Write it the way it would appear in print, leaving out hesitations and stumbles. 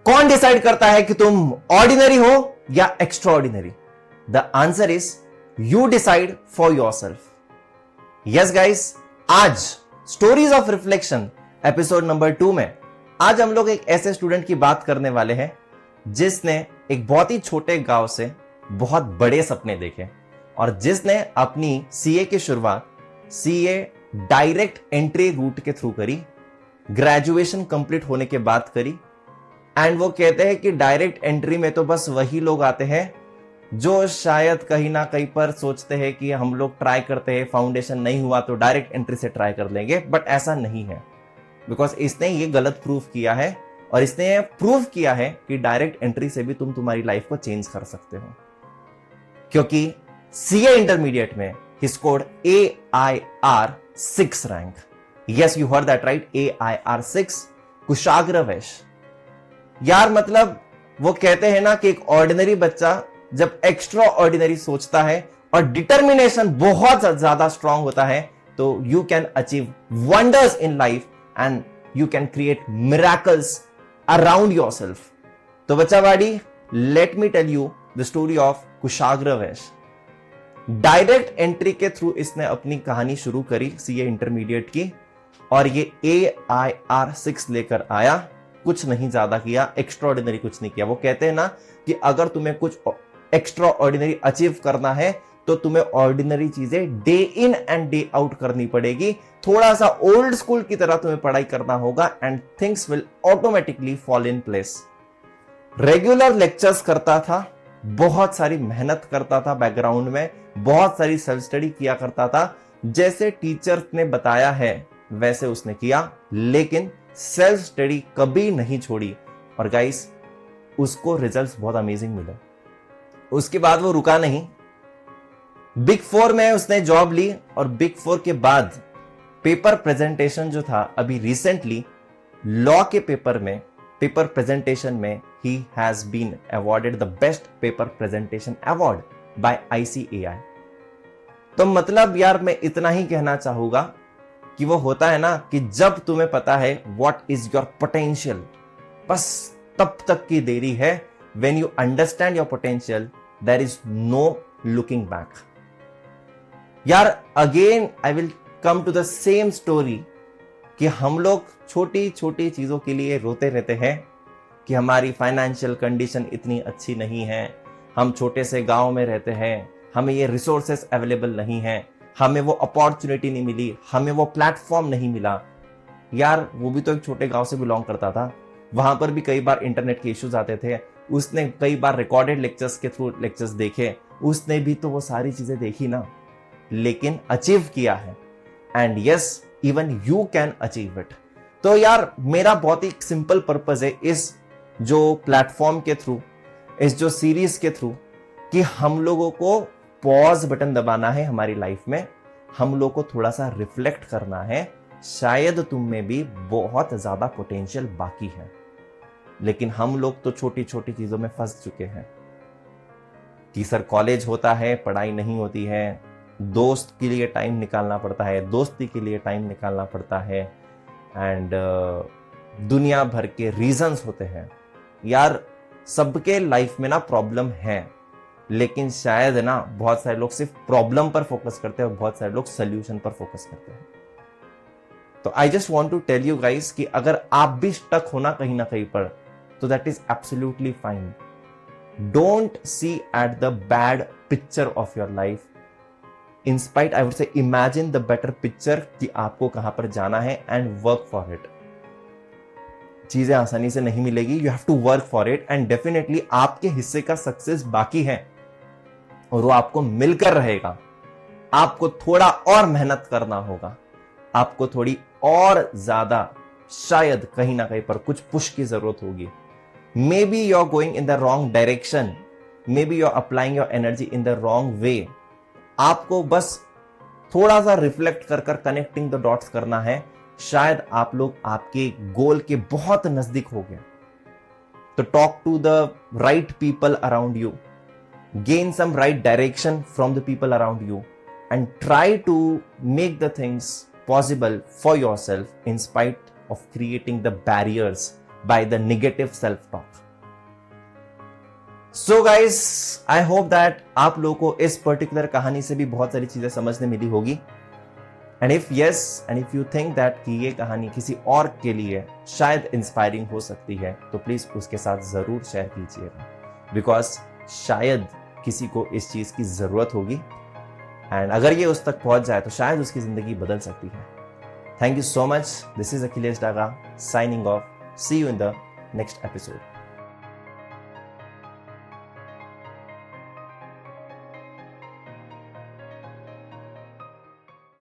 कौन डिसाइड करता है कि तुम ऑर्डिनरी हो या extraordinary? The answer is you decide for yourself. Yes guys, आज stories of reflection episode number 2 में आज हम लोग एक ऐसे स्टूडेंट की बात करने वाले हैं जिसने एक बहुत ही छोटे गांव से बहुत बड़े सपने देखे और जिसने अपनी सीए की शुरुआत सीए डायरेक्ट एंट्री रूट के थ्रू करी, ग्रेजुएशन कंप्लीट होने के बाद करी। एंड वो कहते हैं कि डायरेक्ट एंट्री में तो बस वही लोग आते हैं जो शायद कहीं ना कहीं पर सोचते हैं कि हम लोग ट्राई करते हैं, फाउंडेशन नहीं हुआ तो डायरेक्ट एंट्री से ट्राई कर लेंगे, बट ऐसा नहीं है। बिकॉज इसने ये गलत प्रूफ किया है और इसने ये प्रूव किया है कि डायरेक्ट एंट्री से भी तुम तुम्हारी लाइफ को चेंज कर सकते हो। क्योंकि सीए इंटरमीडिएट में he scored AIR 6 rank. Yes, you heard that right, AIR 6, कुशाग्र वैश्य। यार मतलब वो कहते हैं ना कि एक ऑर्डिनरी बच्चा जब एक्स्ट्रा ऑर्डिनरी सोचता है और डिटर्मिनेशन बहुत ज्यादा स्ट्रांग होता है तो you can achieve wonders in life and you can create miracles around yourself. तो बच्चावाड़ी, let me tell you the story of Kushagra Vaishya. Direct entry के थ्रू इसने अपनी कहानी शुरू करी सीए इंटरमीडिएट की और ये AIR 6 लेकर आया। कुछ नहीं ज्यादा किया, एक्स्ट्रा ऑर्डिनरी कुछ नहीं किया। वो कहते हैं ना कि अगर तुम्हें कुछ एक्स्ट्रा ऑर्डिनरी अचीव करना है तो तुम्हें ऑर्डिनरी चीजें day in and day out करनी पड़ेगी। थोड़ा सा ओल्ड स्कूल की तरह तुम्हें पढ़ाई करना होगा and things will automatically fall in place. Regular lectures करता था, बहुत सारी मेहनत करता था, बैकग्राउंड में बहुत सारी सेल्फ स्टडी किया करता था। जैसे टीचर्स ने बताया है वैसे उसने किया, लेकिन सेल्फ स्टडी कभी नहीं छोड़ी और गाइस उसको रिजल्ट्स बहुत अमेजिंग मिले। उसके बाद वो रुका नहीं, बिग 4 में उसने जॉब ली और बिग 4 के बाद पेपर प्रेजेंटेशन जो था अभी रिसेंटली लॉ के पेपर प्रेजेंटेशन में ही has been awarded the best paper presentation award by ICAI। तो मतलब यार मैं इतना ही कहना चाहूंगा कि वो होता है ना कि जब तुम्हें पता है व्हाट इज योर पोटेंशियल, बस तब तक की देरी है। When you understand your potential there is no looking back. यार again I will come to the same story कि हम लोग छोटी छोटी चीजों के लिए रोते रहते हैं कि हमारी फाइनेंशियल कंडीशन इतनी अच्छी नहीं है, हम छोटे से गांव में रहते हैं, हमें ये रिसोर्सेस अवेलेबल नहीं है, हमें वो अपॉर्चुनिटी नहीं मिली, हमें वो प्लेटफॉर्म नहीं मिला। यार वो भी तो एक छोटे गांव से बिलोंग करता था, वहां पर भी कई बार इंटरनेट के इश्यूज आते थे, उसने कई बार रिकॉर्डेड लेक्चर्स के थ्रू लेक्चर्स देखे, उसने भी तो वो सारी चीजें देखी ना, लेकिन अचीव किया है। And yes, even you can achieve it. तो यार मेरा बहुत ही सिंपल पर्पस है इस जो प्लेटफॉर्म के थ्रू, इस जो सीरीज के थ्रू, कि हम लोगों को पॉज बटन दबाना है हमारी लाइफ में, हम लोग को थोड़ा सा रिफ्लेक्ट करना है। शायद तुम में भी बहुत ज्यादा पोटेंशियल बाकी है, लेकिन हम लोग तो छोटी छोटी चीजों में फंस चुके हैं कि सर कॉलेज होता है, पढ़ाई नहीं होती है, दोस्त के लिए टाइम निकालना पड़ता है, दोस्ती के लिए टाइम निकालना पड़ता है, एंड दुनिया भर के रीजंस होते हैं। यार सबके लाइफ में ना प्रॉब्लम है, लेकिन शायद ना बहुत सारे लोग सिर्फ प्रॉब्लम पर फोकस करते हैं और बहुत सारे लोग सोल्यूशन पर फोकस करते हैं। तो I just want to tell you guys कि अगर आप भी स्टक हो ना कहीं ना कहीं पर, तो that is absolutely fine. Don't see at the bad picture of your life, in spite I would say imagine the better picture कि आपको कहां पर जाना है एंड वर्क फॉर इट। चीजें आसानी से नहीं मिलेगी, you have to work for it and definitely आपके हिस्से का सक्सेस बाकी है और वो आपको मिलकर रहेगा। आपको थोड़ा और मेहनत करना होगा, आपको थोड़ी और ज्यादा शायद कहीं ना कहीं पर कुछ पुश की जरूरत होगी। Maybe you are going in the wrong direction, maybe you are applying your energy in the wrong way. आपको बस थोड़ा सा रिफ्लेक्ट कर कर कनेक्टिंग द डॉट्स करना है, शायद आप लोग आपके गोल के बहुत नजदीक हो गए। तो talk to the right people around you, gain some right direction from the people around you and try to make the things possible for yourself in spite of creating the barriers by the negative self-talk. So guys, I hope that आप लोगों को इस particular कहानी से भी बहुत सारी चीजें समझने मिली होगी. And if yes, and if you think that कि ये कहानी किसी और के लिए शायद इंस्पायरिंग हो सकती है, तो प्लीज उसके साथ जरूर शेयर कीजिएगा, बिकॉज शायद किसी को इस चीज की जरूरत होगी. एंड अगर ये उस तक पहुंच जाए तो शायद उसकी जिंदगी बदल सकती है. Thank you so much. This is Akhilesh Daga signing off. See you in the next episode.